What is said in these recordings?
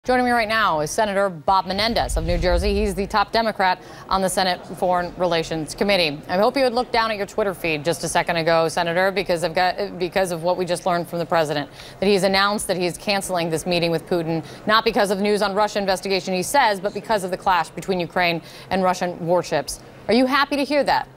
Joining me right now is Senator Bob Menendez of New Jersey. He's the top Democrat on the Senate Foreign Relations Committee. I hope you would look down at your Twitter feed just a second ago, Senator, because of what we just learned from the president, that he's announced that he's canceling this meeting with Putin, not because of news on Russia investigation, he says, but because of the clash between Ukraine and Russian warships. Are you happy to hear that?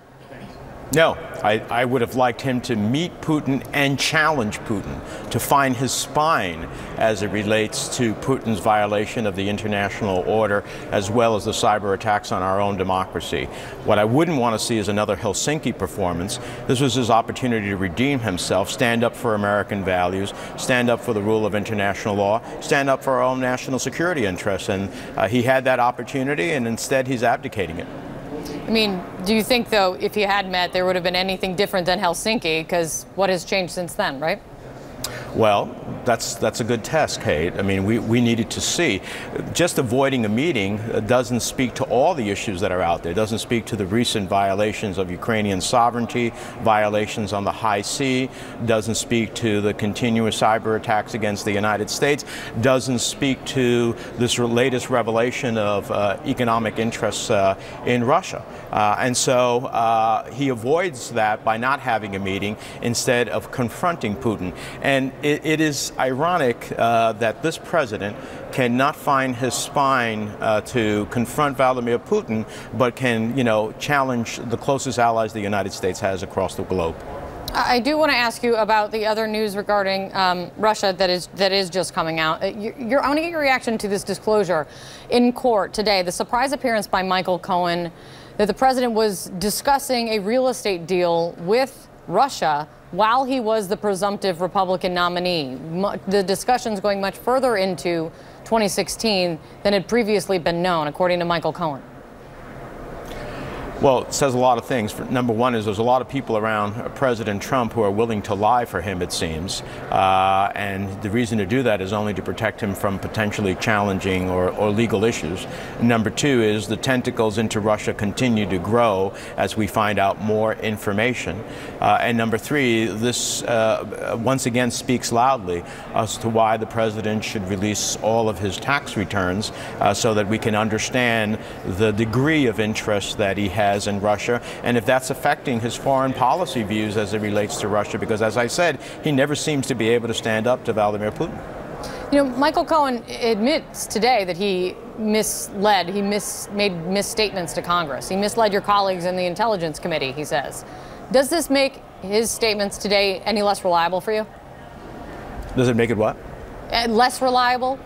No, I would have liked him to meet Putin and challenge Putin, to find his spine as it relates to Putin's violation of the international order, as well as the cyber attacks on our own democracy. What I wouldn't want to see is another Helsinki performance. This was his opportunity to redeem himself, stand up for American values, stand up for the rule of international law, stand up for our own national security interests. And he had that opportunity, and instead he's abdicating it. I mean, do you think, though, if you had met, there would have been anything different than Helsinki? Because what has changed since then, right? Well, that's a good test, Kate. I mean, we needed to see. Just avoiding a meeting doesn't speak to all the issues that are out there. It doesn't speak to the recent violations of Ukrainian sovereignty, violations on the high sea, doesn't speak to the continuous cyber attacks against the United States, doesn't speak to this latest revelation of economic interests in Russia. And so he avoids that by not having a meeting instead of confronting Putin. And it is ironic that this president cannot find his spine to confront Vladimir Putin, but can, challenge the closest allies the United States has across the globe. I do want to ask you about the other news regarding Russia that is just coming out. I want to get your reaction to this disclosure in court today. The surprise appearance by Michael Cohen that the president was discussing a real estate deal with Russia while he was the presumptive Republican nominee. The discussion's going much further into 2016 than had previously been known, according to Michael Cohen. Well, it says a lot of things. Number one is there's a lot of people around President Trump who are willing to lie for him, it seems. And the reason to do that is only to protect him from potentially challenging or legal issues. Number two is the tentacles into Russia continue to grow as we find out more information. And number three, this once again speaks loudly as to why the president should release all of his tax returns so that we can understand the degree of interest that he has in Russia, and if that's affecting his foreign policy views as it relates to Russia, because as I said, he never seems to be able to stand up to Vladimir Putin. Michael Cohen admits today that he misled, made misstatements to Congress. He misled your colleagues in the Intelligence Committee, he says. Does this make his statements today any less reliable for you? Does it make it what? Less reliable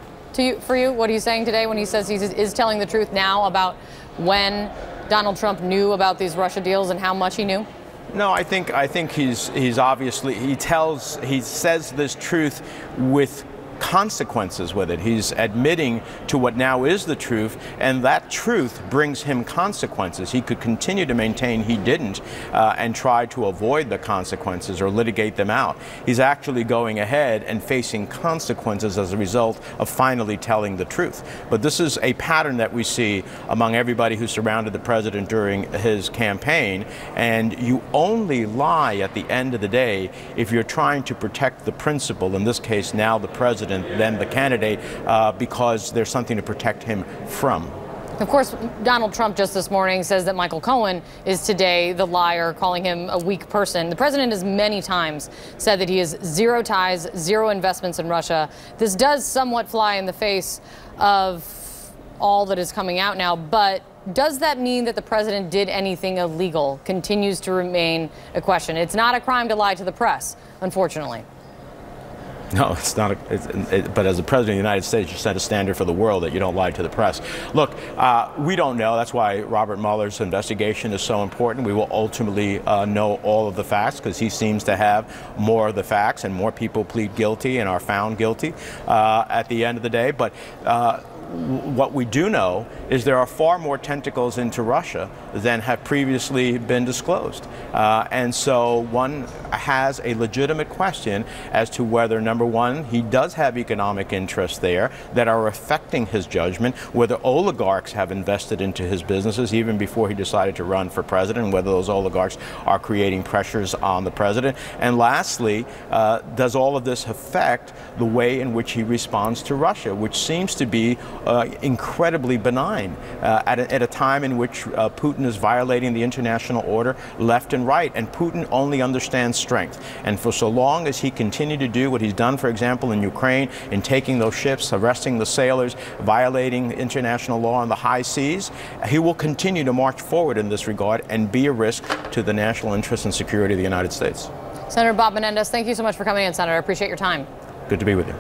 for you, what he's saying today when he says he is telling the truth now about when Donald Trump knew about these Russia deals and how much he knew? No, I think he's obviously, he says this truth with consequences with it. He's admitting to what now is the truth, and that truth brings him consequences. He could continue to maintain he didn't and try to avoid the consequences or litigate them out. He's actually going ahead and facing consequences as a result of finally telling the truth. But this is a pattern that we see among everybody who surrounded the president during his campaign, and you only lie at the end of the day if you're trying to protect the principle, in this case now the president, then the candidate, because there's something to protect him from. Of course, Donald Trump just this morning says that Michael Cohen is today the liar, calling him a weak person. The president has many times said that he has zero ties, zero investments in Russia. This does somewhat fly in the face of all that is coming out now, but does that mean that the president did anything illegal? Continues to remain a question. It's not a crime to lie to the press, unfortunately. No, it's not. But as the President of the United States, you set a standard for the world that you don't lie to the press. Look, we don't know. That's why Robert Mueller's investigation is so important. We will ultimately know all of the facts because he seems to have more of the facts, and more people plead guilty and are found guilty at the end of the day. But what we do know is there are far more tentacles into Russia than have previously been disclosed. And so one has a legitimate question as to whether, number one, he does have economic interests there that are affecting his judgment, whether oligarchs have invested into his businesses even before he decided to run for president, whether those oligarchs are creating pressures on the president. And lastly, does all of this affect the way in which he responds to Russia, which seems to be incredibly benign at a time in which Putin is violating the international order left and right, and Putin only understands strength. And for so long as he continued to do what he's done, for example, in Ukraine, in taking those ships, arresting the sailors, violating international law on the high seas, he will continue to march forward in this regard and be a risk to the national interest and security of the United States. Senator Bob Menendez, thank you so much for coming in, Senator. I appreciate your time. Good to be with you.